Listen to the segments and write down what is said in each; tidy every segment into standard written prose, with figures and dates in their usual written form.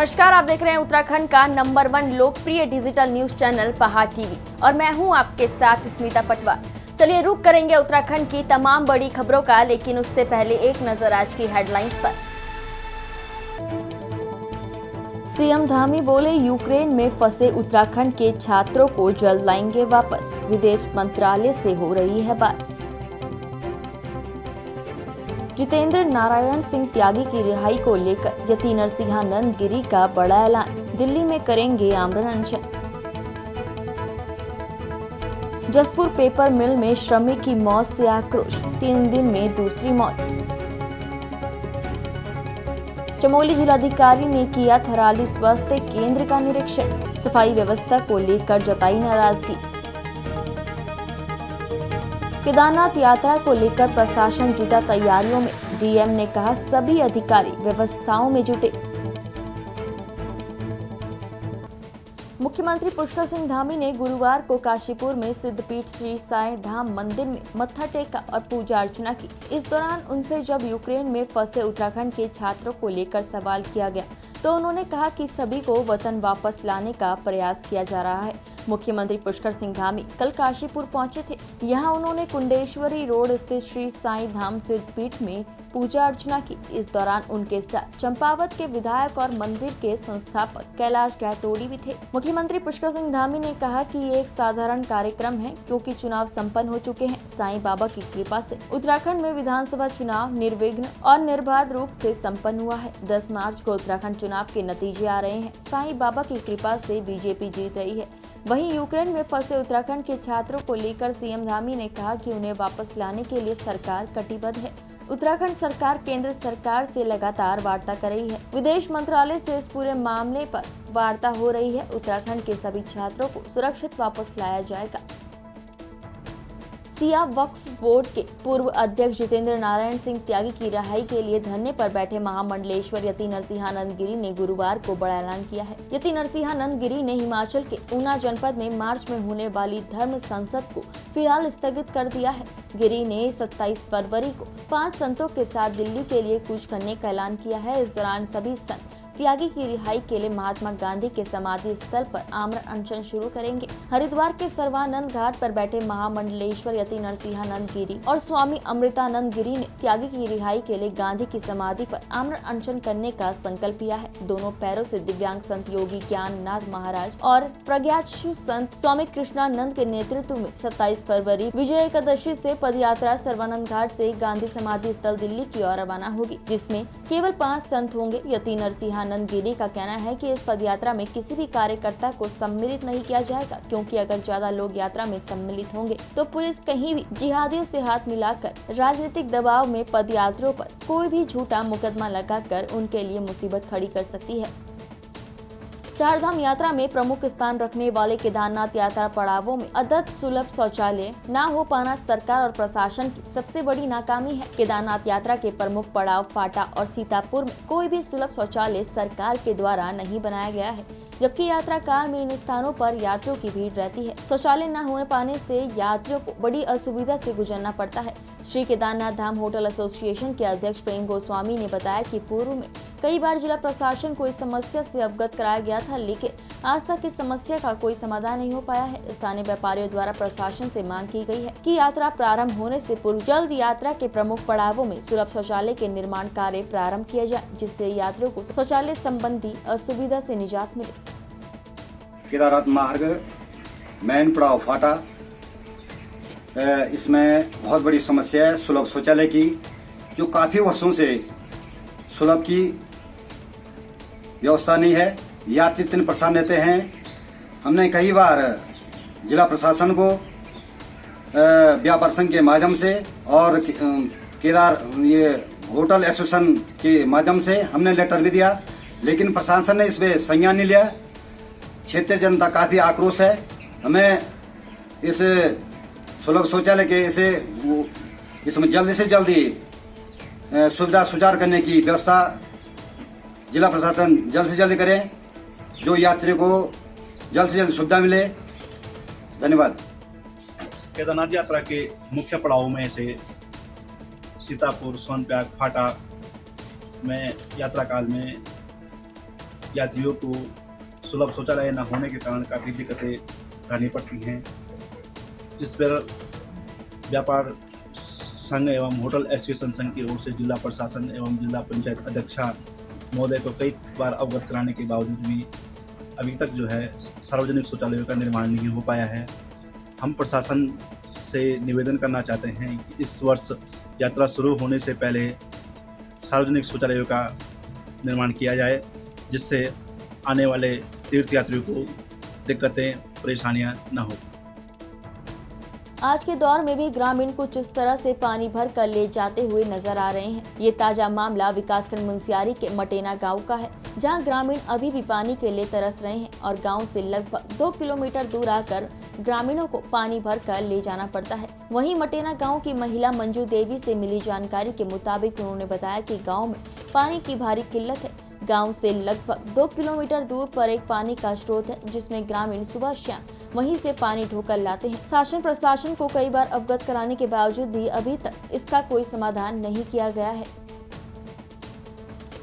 नमस्कार, आप देख रहे हैं उत्तराखंड का नंबर 1 लोकप्रिय डिजिटल न्यूज चैनल पहाड़ टीवी और मैं हूं आपके साथ स्मिता पटवार। चलिए रुक करेंगे उत्तराखंड की तमाम बड़ी खबरों का, लेकिन उससे पहले एक नजर आज की हेडलाइंस पर। सीएम धामी बोले, यूक्रेन में फंसे उत्तराखंड के छात्रों को जल्द लाएंगे वापस, विदेश मंत्रालय से हो रही है बात। जितेंद्र नारायण सिंह त्यागी की रिहाई को लेकर यति नरसिंहानंद गिरी का बड़ा ऐलान, दिल्ली में करेंगे आमरण अनशन। जसपुर पेपर मिल में श्रमिक की मौत से आक्रोश, 3 दिन में दूसरी मौत। चमोली जिलाधिकारी ने किया थराली स्वास्थ्य केंद्र का निरीक्षण, सफाई व्यवस्था को लेकर जताई नाराजगी। केदारनाथ यात्रा को लेकर प्रशासन जुटा तैयारियों में, डीएम ने कहा सभी अधिकारी व्यवस्थाओं में जुटे। मुख्यमंत्री पुष्कर सिंह धामी ने गुरुवार को काशीपुर में सिद्धपीठ श्री साईं धाम मंदिर में मत्था टेका और पूजा अर्चना की। इस दौरान उनसे जब यूक्रेन में फंसे उत्तराखंड के छात्रों को लेकर सवाल किया गया तो उन्होंने कहा कि सभी को वतन वापस लाने का प्रयास किया जा रहा है। मुख्यमंत्री पुष्कर सिंह धामी कल काशीपुर पहुंचे थे। यहां उन्होंने कुंडेश्वरी रोड स्थित श्री साईं धाम सिद्धपीठ में पूजा अर्चना की। इस दौरान उनके साथ चंपावत के विधायक और मंदिर के संस्थापक कैलाश गहतोड़ी भी थे। मुख्यमंत्री पुष्कर सिंह धामी ने कहा कि ये एक साधारण कार्यक्रम है क्योंकि चुनाव संपन्न हो चुके हैं। साईं बाबा की कृपा से उत्तराखंड में विधानसभा चुनाव निर्विघ्न और निर्बाध रूप से संपन्न हुआ है। 10 मार्च को उत्तराखंड चुनाव के नतीजे आ रहे हैं। साईं बाबा की कृपा से बीजेपी जीत रही है। वहीं यूक्रेन में फंसे उत्तराखंड के छात्रों को लेकर सीएम धामी ने कहा कि उन्हें वापस लाने के लिए सरकार कटिबद्ध है। उत्तराखंड सरकार केंद्र सरकार से लगातार वार्ता कर रही है। विदेश मंत्रालय से इस पूरे मामले पर वार्ता हो रही है। उत्तराखंड के सभी छात्रों को सुरक्षित वापस लाया जाएगा। सिया वक्फ बोर्ड के पूर्व अध्यक्ष जितेंद्र नारायण सिंह त्यागी की रिहाई के लिए धरने पर बैठे महामंडलेश्वर यति नरसिंहानंद गिरी ने गुरुवार को बड़ा ऐलान किया है। यति नरसिंहानंद गिरी ने हिमाचल के ऊना जनपद में मार्च में होने वाली धर्म संसद को फिलहाल स्थगित कर दिया है। गिरी ने 27 फरवरी को 5 संतों के साथ दिल्ली के लिए कूच करने का ऐलान किया है। इस दौरान सभी संत त्यागी की रिहाई के लिए महात्मा गांधी के समाधि स्थल पर आमरण अनशन शुरू करेंगे। हरिद्वार के सर्वानंद घाट पर बैठे महामंडलेश्वर यति नरसिंहानंद गिरी और स्वामी अमृतानंद गिरी ने त्यागी की रिहाई के लिए गांधी की समाधि पर आमरण अनशन करने का संकल्प लिया है। दोनों पैरों से दिव्यांग संत योगी ज्ञाननाथ महाराज और प्रज्ञाचक्षु संत स्वामी कृष्णानंद के नेतृत्व में 27 फरवरी विजय एकादशी से पदयात्रा सर्वानंद घाट से गांधी समाधि स्थल दिल्ली की ओर रवाना होगी, जिसमें केवल 5 संत होंगे। यति नरसिंहानंद गिरी का कहना है कि इस पदयात्रा में किसी भी कार्यकर्ता को सम्मिलित नहीं किया जाएगा, क्योंकि अगर ज्यादा लोग यात्रा में सम्मिलित होंगे तो पुलिस कहीं भी जिहादियों से हाथ मिलाकर राजनीतिक दबाव में पदयात्रियों पर कोई भी झूठा मुकदमा लगाकर उनके लिए मुसीबत खड़ी कर सकती है। चारधाम यात्रा में प्रमुख स्थान रखने वाले केदारनाथ यात्रा पड़ावों में अदद सुलभ शौचालय न हो पाना सरकार और प्रशासन की सबसे बड़ी नाकामी है। केदारनाथ यात्रा के प्रमुख पड़ाव फाटा और सीतापुर में कोई भी सुलभ शौचालय सरकार के द्वारा नहीं बनाया गया है, जबकि यात्रा काल में इन स्थानों पर यात्रियों की भीड़ रहती है। शौचालय न हो पाने से यात्रियों को बड़ी असुविधा से गुजरना पड़ता है। श्री केदारनाथ धाम होटल एसोसिएशन के अध्यक्ष प्रेम गोस्वामी ने बताया कि पूर्व में कई बार जिला प्रशासन को इस समस्या से अवगत कराया गया था, लेकिन आज तक इस समस्या का कोई समाधान नहीं हो पाया है। स्थानीय व्यापारियों द्वारा प्रशासन से मांग की गई है कि यात्रा प्रारंभ होने से पूर्व जल्द यात्रा के प्रमुख पड़ावों में सुलभ शौचालय के निर्माण कार्य प्रारंभ किया जाए, जिससे यात्रियों को शौचालय संबंधी असुविधा से निजात मिले। केदारनाथ मार्ग मेन पड़ाव फाटा, इसमें बहुत बड़ी समस्या है सुलभ शौचालय की, जो काफी वर्षों से सुलभ की व्यवस्था नहीं है। यात्री इतने परेशान रहते हैं। हमने कई बार जिला प्रशासन को व्यापार संघ के माध्यम से और ये होटल एसोसिएशन के माध्यम से हमने लेटर भी दिया, लेकिन प्रशासन ने इसमें संज्ञान नहीं लिया। क्षेत्रीय जनता काफी आक्रोश है। हमें इस सुलभ शौचालय के इसमें जल्दी से जल्दी सुविधा सुचार करने की व्यवस्था जिला प्रशासन जल्द से जल्द करे, जो यात्रियों को जल्द से जल्द सुविधा मिले। धन्यवाद। केदारनाथ यात्रा के मुख्य पड़ावों में से सीतापुर, सोनप्रयाग, फाटा में यात्रा काल में यात्रियों को सुलभ शौचालय न होने के कारण काफ़ी दिक्कतें उठानी पड़ती हैं, जिस पर व्यापार संघ एवं होटल एसोसिएशन संघ की ओर से जिला प्रशासन एवं जिला पंचायत अध्यक्षा महोदय को कई बार अवगत कराने के बावजूद भी अभी तक जो है सार्वजनिक शौचालयों का निर्माण नहीं हो पाया है। हम प्रशासन से निवेदन करना चाहते हैं कि इस वर्ष यात्रा शुरू होने से पहले सार्वजनिक शौचालयों का निर्माण किया जाए, जिससे आने वाले तीर्थयात्रियों को दिक्कतें परेशानियां न हो। आज के दौर में भी ग्रामीण कुछ इस तरह से पानी भर कर ले जाते हुए नजर आ रहे हैं। ये ताजा मामला विकासखंड मुंसियारी के मटेना गांव का है, जहां ग्रामीण अभी भी पानी के लिए तरस रहे हैं और गांव से लगभग 2 किलोमीटर दूर आकर ग्रामीणों को पानी भर कर ले जाना पड़ता है। वहीं मटेना गांव की महिला मंजू देवी से मिली जानकारी के मुताबिक उन्होंने बताया कि गाँव में पानी की भारी किल्लत है। गांव से लगभग 2 किलोमीटर दूर पर एक पानी का स्रोत है, जिसमें ग्रामीण सुबह शाम वहीं से पानी ढोकर लाते हैं। शासन प्रशासन को कई बार अवगत कराने के बावजूद भी अभी तक इसका कोई समाधान नहीं किया गया है।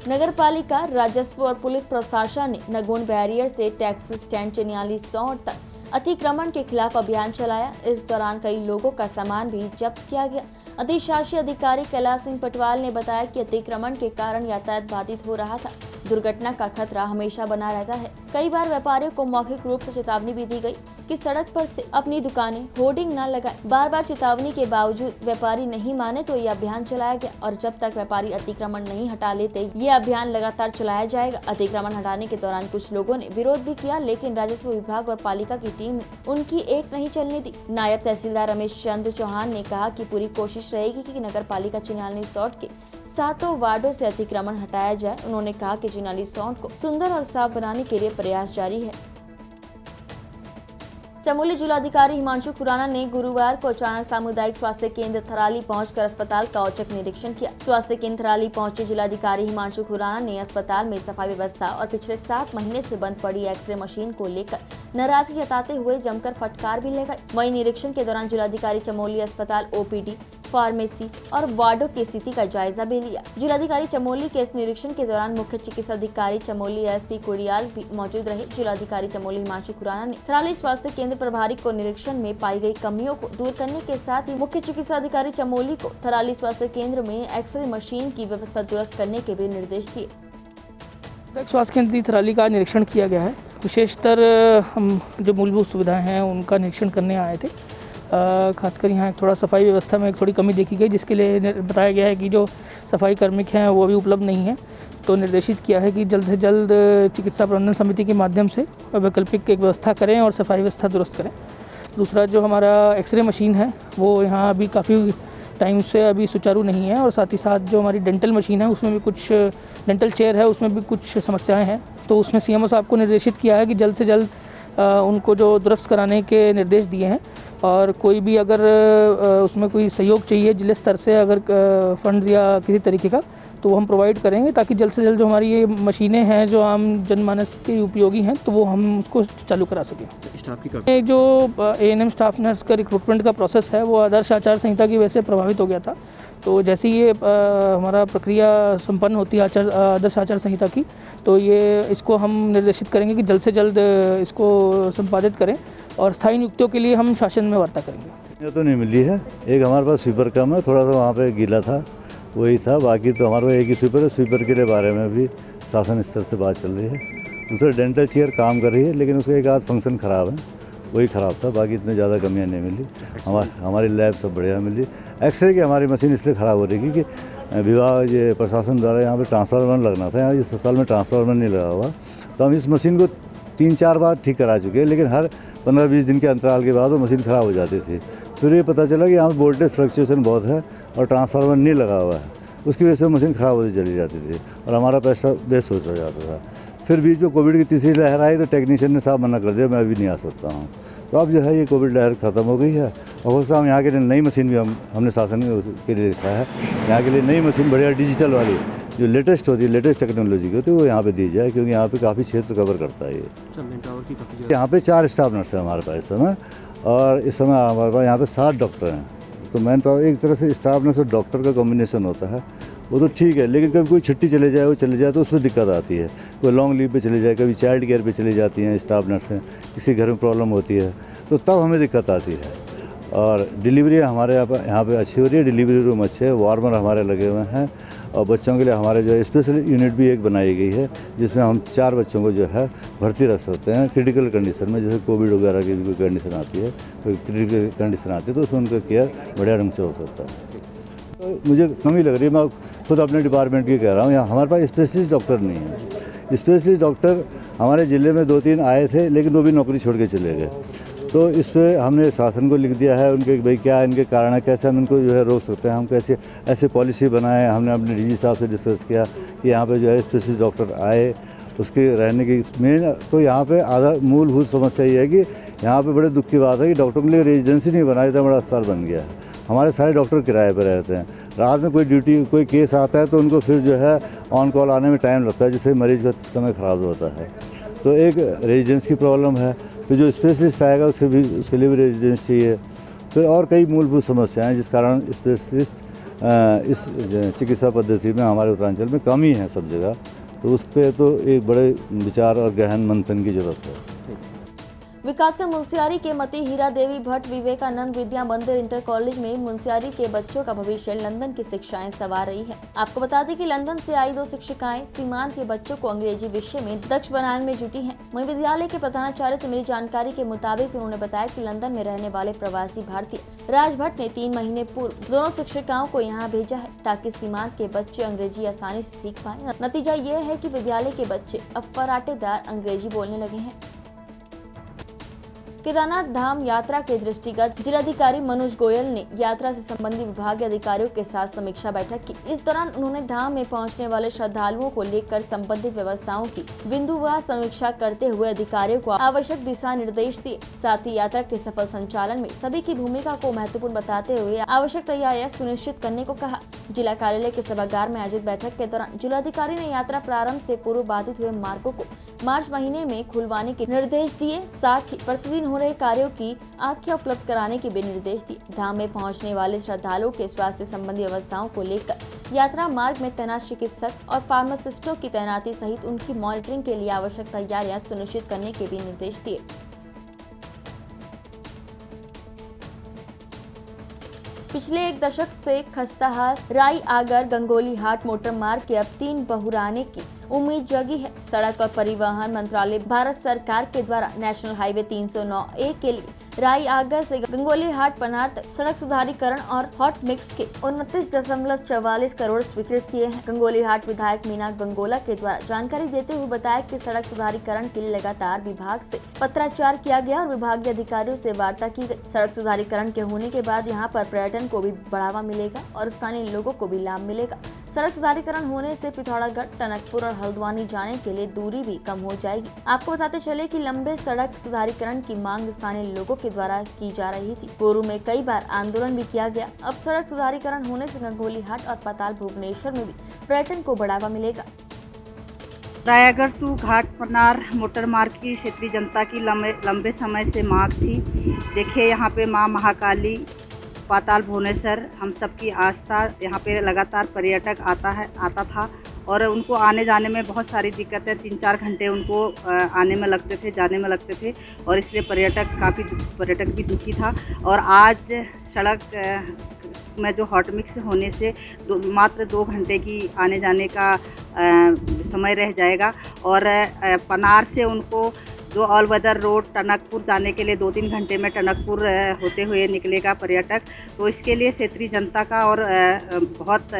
नगर पालिका, राजस्व और पुलिस प्रशासन ने नगुण बैरियर से टैक्सी स्टैंड चनियाली सौड़ तक अतिक्रमण के खिलाफ अभियान चलाया। इस दौरान कई लोगों का सामान भी जब्त किया गया। अधिशासी अधिकारी कैलाश सिंह पटवाल ने बताया कि अतिक्रमण के कारण यातायात बाधित हो रहा था। दुर्घटना का खतरा हमेशा बना रहता है। कई बार व्यापारियों को मौखिक रूप से चेतावनी भी दी गई कि सड़क पर से अपनी दुकानें होर्डिंग न लगाएं। बार बार चेतावनी के बावजूद व्यापारी नहीं माने तो ये अभियान चलाया गया और जब तक व्यापारी अतिक्रमण नहीं हटा लेते ये अभियान लगातार चलाया जाएगा। अतिक्रमण हटाने के दौरान कुछ लोगों ने विरोध भी किया, लेकिन राजस्व विभाग और पालिका की टीम ने उनकी एक नहीं चलने दी। नायब तहसीलदार रमेश चंद्र चौहान ने कहा कि पूरी कोशिश रहेगी कि नगर पालिका चिन्याली सौड़ के 7 वार्डों से अतिक्रमण हटाया जाए। उन्होंने कहा कि चिन्याली सौड़ को सुंदर और साफ बनाने के लिए प्रयास जारी है। चमोली जिलाधिकारी हिमांशु खुराना ने गुरुवार को अचानक सामुदायिक स्वास्थ्य केंद्र थराली पहुंचकर अस्पताल का औचक निरीक्षण किया। स्वास्थ्य केंद्र थराली पहुंचे जिलाधिकारी हिमांशु खुराना ने अस्पताल में सफाई व्यवस्था और पिछले 7 महीने से बंद पड़ी एक्सरे मशीन को लेकर नाराजगी जताते हुए जमकर फटकार भी लगाई। वहीं निरीक्षण के दौरान जिलाधिकारी चमोली अस्पताल ओपीडी, फार्मेसी और वार्डों की स्थिति का जायजा भी लिया। जिलाधिकारी चमोली के इस निरीक्षण के दौरान मुख्य चिकित्सा अधिकारी चमोली एसपी कुड़ियाल भी मौजूद रहे। जिलाधिकारी चमोली हिमांशु खुराना ने थराली स्वास्थ्य केंद्र प्रभारी को निरीक्षण में पाई गई कमियों को दूर करने के साथ ही मुख्य चिकित्सा अधिकारी चमोली को थराली स्वास्थ्य केंद्र में एक्सरे मशीन की व्यवस्था दुरुस्त करने के भी निर्देश दिए। स्वास्थ्य केंद्र थराली का निरीक्षण किया गया है। विशेषतर हम जो मूलभूत सुविधाएं हैं उनका निरीक्षण करने आए थे। खासकर यहाँ थोड़ा सफाई व्यवस्था में थोड़ी कमी देखी गई, जिसके लिए बताया गया है कि जो सफाई कार्मिक हैं वो अभी उपलब्ध नहीं है। तो निर्देशित किया है कि जल्द से जल्द चिकित्सा प्रबंधन समिति के माध्यम से वैकल्पिक एक व्यवस्था करें और सफाई व्यवस्था दुरुस्त करें। दूसरा जो हमारा एक्सरे मशीन है वो यहाँ अभी काफ़ी टाइम से अभी सुचारू नहीं है, और साथ ही साथ जो हमारी डेंटल मशीन है उसमें भी कुछ, डेंटल चेयर है उसमें भी कुछ समस्याएं हैं। तो उसमें सीएमओ साहब को निर्देशित किया है कि जल्द से जल्द उनको जो दुरुस्त कराने के निर्देश दिए हैं, और कोई भी अगर उसमें कोई सहयोग चाहिए जिले स्तर से अगर फंड्स या किसी तरीके का, तो वो हम प्रोवाइड करेंगे ताकि जल्द से जल्द जो हमारी ये मशीनें हैं जो आम जनमानस के उपयोगी हैं तो वो हम उसको चालू करा सकें। स्टाफ की जो एएनएम स्टाफ नर्स का रिक्रूटमेंट का प्रोसेस है वो आदर्श आचार संहिता की वजह से प्रभावित हो गया था। तो जैसे ही ये हमारा प्रक्रिया संपन्न होती है आदर्श आचार संहिता की, तो ये इसको हम निर्देशित करेंगे कि जल्द से जल्द इसको संपादित करें, और स्थायी नियुक्तियों के लिए हम शासन में वार्ता करेंगे। ये तो नहीं मिली है। एक हमारे पास स्वीपर कम है, थोड़ा सा वहाँ पे गीला था, वही था। बाकी तो हमारे पास एक ही स्वीपर है। स्वीपर के लिए बारे में भी शासन स्तर से बात चल रही है। दूसरा डेंटल चेयर काम कर रही है, लेकिन उसका एक आध फंक्शन ख़राब है, वही ख़राब था। बाकी इतनी ज़्यादा कमियाँ नहीं मिली। हमारी लैब सब बढ़िया मिली। एक्सरे की हमारी मशीन इसलिए ख़राब हो रही कि विभाग ये प्रशासन द्वारा यहाँ पे ट्रांसफार्मर लगना था, यहाँ इस साल में ट्रांसफार्मर नहीं लगा हुआ। तो हम इस मशीन को 3-4 बार ठीक करा चुके हैं, लेकिन हर 15-20 दिन के अंतराल के बाद वो मशीन ख़राब हो जाती थी। फिर ये पता चला कि यहाँ पर वोल्टेज फ्लक्चुएशन बहुत है और ट्रांसफार्मर नहीं लगा हुआ है, उसकी वजह से मशीन ख़राब होती चली जाती थी और हमारा पैसा वेस्ट हो जाता था। फिर बीच में कोविड की तीसरी लहर आई तो टेक्नीशियन ने साफ मना कर दिया, मैं अभी नहीं आ सकता हूँ। तो अब जो है ये कोविड लहर ख़त्म हो गई है, और उससे हम यहाँ के लिए नई मशीन भी हमने शासन के लिए लिखा है। यहाँ के लिए नई मशीन बढ़िया डिजिटल वाली जो लेटेस्ट होती है, लेटेस्ट टेक्नोलॉजी की होती है, वो यहाँ पे दी जाए, क्योंकि यहाँ पे काफ़ी क्षेत्र कवर करता है ये। यहाँ पे 4 स्टाफ नर्स है हमारे पास इस समय, और इस समय हमारे पास यहाँ पे 7 डॉक्टर हैं। तो मैन पावर एक तरह से स्टाफ नर्स और डॉक्टर का कॉम्बिनेशन होता है, वो तो ठीक है, लेकिन कभी कोई छुट्टी चले जाए, वो चले जाए तो उसमें दिक्कत आती है। कोई लॉन्ग लीव पे चले जाए, कभी चाइल्ड केयर पे चली जाती हैं स्टाफ नर्सें, किसी घर में प्रॉब्लम होती है तो तब हमें दिक्कत आती है। और डिलीवरी हमारे यहाँ पे अच्छी हो रही है, डिलीवरी रूम अच्छे हैं, वार्मर हमारे लगे हुए हैं और बच्चों के लिए हमारे जो है स्पेशल यूनिट भी एक बनाई गई है जिसमें हम 4 बच्चों को जो है भर्ती रख सकते हैं क्रिटिकल कंडीशन में, जैसे कोविड वगैरह की कोई कंडीशन आती है, कोई क्रिटिकल कंडीशन आती है तो उसमें उनका केयर बढ़िया ढंग से हो सकता है। तो मुझे कमी लग रही है, मैं खुद अपने डिपार्टमेंट की कह रहा हूँ, यहाँ हमारे पास स्पेशलिस्ट डॉक्टर नहीं है। स्पेशलिस्ट डॉक्टर हमारे ज़िले में 2-3 आए थे लेकिन वो भी नौकरी छोड़ के चले गए। तो इस पर हमने शासन को लिख दिया है उनके भाई क्या इनके कारण है, कैसे हम इनको जो है रोक सकते हैं, हम कैसे ऐसे पॉलिसी बनाए। हमने अपने डीजी साहब से डिस्कस किया कि यहाँ पे जो है स्पेशलिस्ट डॉक्टर आए, उसके रहने की मेन तो यहाँ पे आधार मूलभूत समस्या ये है कि यहाँ पे बड़े दुख की बात है कि डॉक्टरों के लिए रेजिडेंसी नहीं बनाई, इतना बड़ा अस्पताल बन गया है। हमारे सारे डॉक्टर किराए पर रहते हैं, रात में कोई ड्यूटी कोई केस आता है तो उनको फिर जो है ऑन कॉल आने में टाइम लगता है, जिससे मरीज़ का समय ख़राब होता है। तो एक रेजिडेंस की प्रॉब्लम है, फिर जो स्पेशलिस्ट आएगा उसके लिए भी रेजिडेंस चाहिए, फिर और कई मूलभूत समस्याएं जिस कारण स्पेशलिस्ट इस चिकित्सा पद्धति में हमारे उत्तरांचल में कमी है सब जगह। तो उस पर तो एक बड़े विचार और गहन मंथन की जरूरत है। विकासखंड मुंशियारी के मती हीरा देवी भट्ट विवेकानंद विद्या मंदिर इंटर कॉलेज में मुंशियारी के बच्चों का भविष्य लंदन की शिक्षाएं संवार रही है। आपको बता दें कि लंदन से आई 2 शिक्षिकाएं सीमांत के बच्चों को अंग्रेजी विषय में दक्ष बनाने में जुटी हैं। वहीं विद्यालय के प्रधानाचार्य से मिली जानकारी के मुताबिक उन्होंने बताया कि लंदन में रहने वाले प्रवासी भारतीय राज भट्ट ने 3 महीने पूर्व दोनों शिक्षिकाओं को यहाँ भेजा है ताकि सीमांत के बच्चे अंग्रेजी आसानी से सीख पाए। नतीजा ये है कि विद्यालय के बच्चे अब फर्राटेदार अंग्रेजी बोलने लगे हैं। केदारनाथ धाम यात्रा के दृष्टिगत जिलाधिकारी मनोज गोयल ने यात्रा से संबंधित विभागीय अधिकारियों के साथ समीक्षा बैठक की। इस दौरान उन्होंने धाम में पहुंचने वाले श्रद्धालुओं को लेकर संबंधित व्यवस्थाओं की बिंदुवार समीक्षा करते हुए अधिकारियों को आवश्यक दिशा निर्देश दिए। साथ ही यात्रा के सफल संचालन में सभी की भूमिका को महत्वपूर्ण बताते हुए आवश्यक तैयारियां सुनिश्चित करने को कहा। जिला कार्यालय के सभागार में आयोजित बैठक के दौरान जिलाधिकारी ने यात्रा प्रारंभ से पूर्व बाधित हुए मार्गों को मार्च महीने में खुलवाने के निर्देश दिए। साथ ही प्रतिदिन हो रहे कार्यों की आख्या उपलब्ध कराने के भी निर्देश दिए। धाम में पहुंचने वाले श्रद्धालुओं के स्वास्थ्य संबंधी व्यवस्थाओं को लेकर यात्रा मार्ग में तैनात चिकित्सक और फार्मासिस्टों की तैनाती सहित उनकी मॉनिटरिंग के लिए आवश्यक तैयारियां सुनिश्चित करने के भी निर्देश दिए। पिछले 1 दशक से खस्ताहाल राई आगर गंगोली हाट मोटर मार्ग के अब 3 बहुराने की उम्मीद जगी है। सड़क और परिवहन मंत्रालय भारत सरकार के द्वारा नेशनल हाईवे 309A के लिए राई आगर से गंगोली हाट पनार तक सड़क सुधारीकरण और हॉट मिक्स के 29.44 करोड़ स्वीकृत किए हैं। गंगोली हाट विधायक मीना गंगोला के द्वारा जानकारी देते हुए बताया कि सड़क सुधारीकरण के लिए लगातार विभाग से पत्राचार किया गया और विभागीय अधिकारियों से वार्ता की गई। सड़क सुधारीकरण के होने के बाद यहां पर पर्यटन को भी बढ़ावा मिलेगा और स्थानीय लोगों को भी लाभ मिलेगा। सड़क सुधारीकरण होने से पिथौरागढ़, टनकपुर और हल्द्वानी जाने के लिए दूरी भी कम हो जाएगी। आपको बताते चले कि लंबे सड़क सुधारीकरण की मांग स्थानीय लोगों के द्वारा की जा रही थी। पूर्व में कई बार आंदोलन भी किया गया। अब सड़क सुधारीकरण होने से गंगोली हाट और पाताल भुवनेश्वर में भी पर्यटन को बढ़ावा मिलेगा। रायगढ़ टू घाट पनार मोटर मार्ग की क्षेत्रीय जनता की लंबे समय से मांग थी। देखिए यहाँ पे माँ महाकाली, पाताल भुवनेश्वर, हम सब की आस्था, यहाँ पे लगातार पर्यटक आता था और उनको आने जाने में बहुत सारी दिक्कतें, 3-4 घंटे उनको आने में लगते थे, जाने में लगते थे और इसलिए पर्यटक भी दुखी था। और आज सड़क में जो हॉट मिक्स होने से मात्र 2 घंटे की आने जाने का समय रह जाएगा और पनार से उनको जो ऑल वेदर रोड टनकपुर जाने के लिए 2-3 घंटे में टनकपुर होते हुए निकलेगा पर्यटक। तो इसके लिए क्षेत्रीय जनता का और बहुत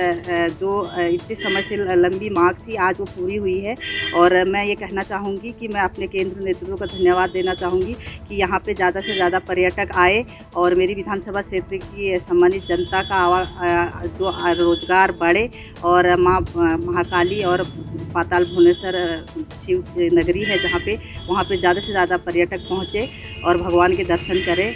जो इतने समय से लंबी मांग थी, आज वो पूरी हुई है। और मैं ये कहना चाहूँगी कि मैं अपने केंद्र नेतृत्व को धन्यवाद देना चाहूँगी कि यहाँ पे ज़्यादा से ज़्यादा पर्यटक आए और मेरी विधानसभा क्षेत्र की सम्मानित जनता का जो रोजगार बढ़े और माँ महाकाली और पाताल भुवनेश्वर शिव नगरी है जहाँ पे, वहाँ पे ज़्यादा से ज़्यादा पर्यटक पहुँचे और भगवान के दर्शन करें।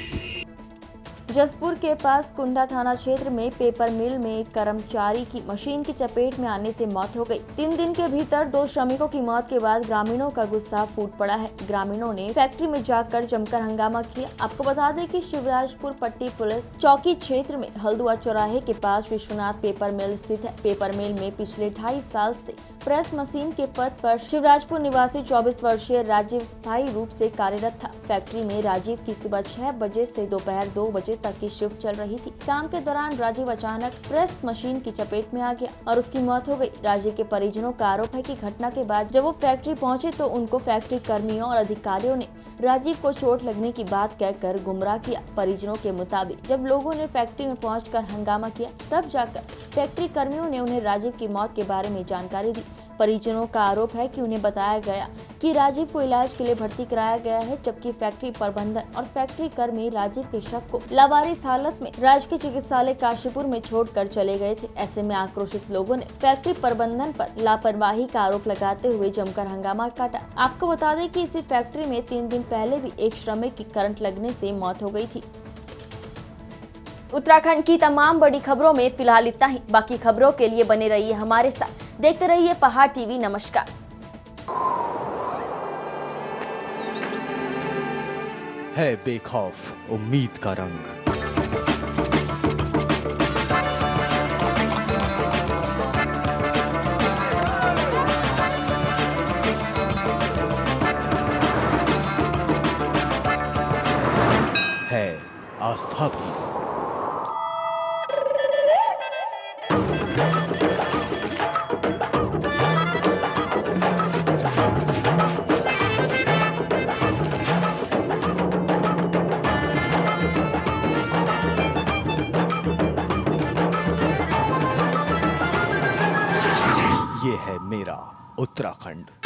जसपुर के पास कुंडा थाना क्षेत्र में पेपर मिल में एक कर्मचारी की मशीन की चपेट में आने से मौत हो गई। 3 दिन के भीतर 2 श्रमिकों की मौत के बाद ग्रामीणों का गुस्सा फूट पड़ा है। ग्रामीणों ने फैक्ट्री में जाकर जमकर हंगामा किया। आपको बता दें कि शिवराजपुर पट्टी पुलिस चौकी क्षेत्र में हल्दुआ चौराहे के पास विश्वनाथ पेपर मिल स्थित है। पेपर मिल में पिछले 2.5 साल से प्रेस मशीन के पद पर शिवराजपुर निवासी 24 वर्षीय राजीव स्थायी रूप से कार्यरत था। फैक्ट्री में राजीव की सुबह 6 बजे से दोपहर 2 बजे तक की शिफ्ट चल रही थी। काम के दौरान राजीव अचानक प्रेस मशीन की चपेट में आ गया और उसकी मौत हो गई। राजीव के परिजनों का आरोप है कि घटना के बाद जब वो फैक्ट्री पहुंचे तो उनको फैक्ट्री कर्मियों और अधिकारियों ने राजीव को चोट लगने की बात कहकर गुमराह किया। परिजनों के मुताबिक जब लोगों ने फैक्ट्री में पहुंचकर हंगामा किया तब जाकर फैक्ट्री कर्मियों ने उन्हें राजीव की मौत के बारे में जानकारी दी। परिजनों का आरोप है कि उन्हें बताया गया कि राजीव को इलाज के लिए भर्ती कराया गया है, जबकि फैक्ट्री प्रबंधन और फैक्ट्री कर्मी राजीव के शव को लावारिस हालत में राजकीय चिकित्सालय काशीपुर में छोड़कर चले गए थे। ऐसे में आक्रोशित लोगों ने फैक्ट्री प्रबंधन पर लापरवाही का आरोप लगाते हुए जमकर हंगामा काटा। आपको बता दें कि इसी फैक्ट्री में 3 दिन पहले भी एक श्रमिक की करंट लगने से मौत हो गई थी। उत्तराखंड की तमाम बड़ी खबरों में फिलहाल इतना ही। बाकी खबरों के लिए बने रहिए हमारे साथ, देखते रहिए पहाड़ टीवी। नमस्कार। है बेखौफ उम्मीद का रंग। है आस्था भी। ये है मेरा उत्तराखंड।